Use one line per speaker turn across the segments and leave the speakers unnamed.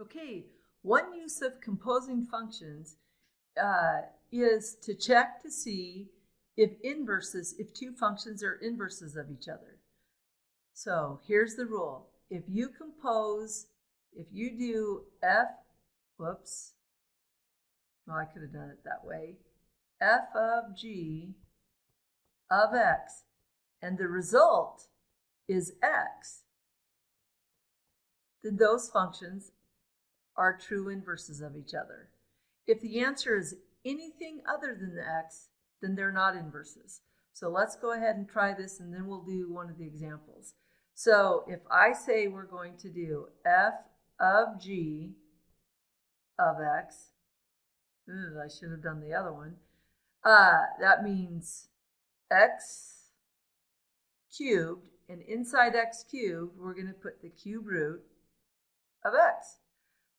Okay, one use of composing functions is to check to see if two functions are inverses of each other. So here's the rule. If you do I could have done it that way, f of g of x, and the result is x, then those functions are true inverses of each other. If the answer is anything other than the x, then they're not inverses. So let's go ahead and try this, and then we'll do one of the examples. So if I say we're going to do f of g of x, I should have done the other one. That means x cubed, and inside x cubed, we're going to put the cube root of x.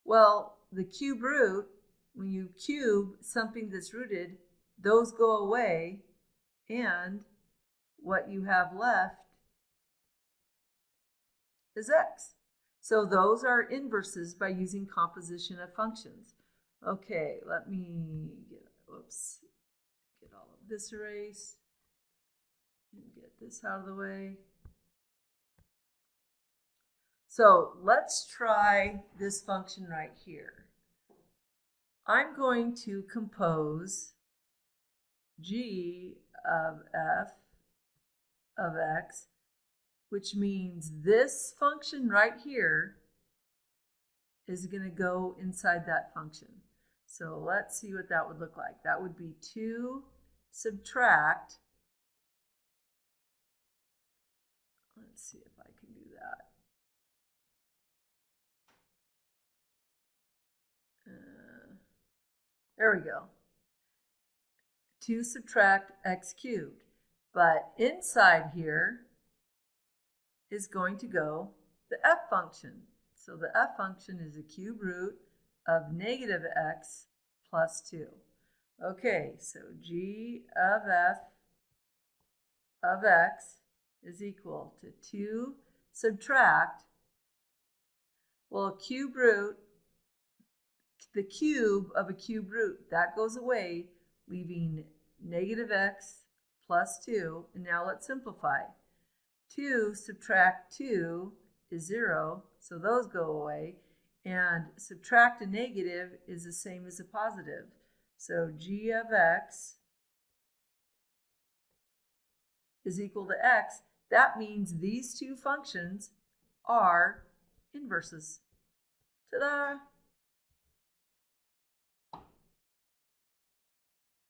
Well, the cube root, when you cube something that's rooted, those go away, and what you have left is x. So those are inverses by using composition of functions. Okay, let me get all of this erased and get this out of the way. So let's try this function right here. I'm going to compose g of f of x, which means this function right here is going to go inside that function. So let's see what that would look like. That would be 2 subtract. Let's see if I can do that. There we go. 2 subtract x cubed. But inside here is going to go the f function. So the f function is a cube root of negative x plus 2. Okay, so g of f of x is equal to 2 subtract, well, cube root, the cube of a cube root, that goes away, leaving negative x plus 2. And now let's simplify. 2 subtract 2 is 0, so those go away. And subtract a negative is the same as a positive. So g of x is equal to x. That means these two functions are inverses. Ta-da!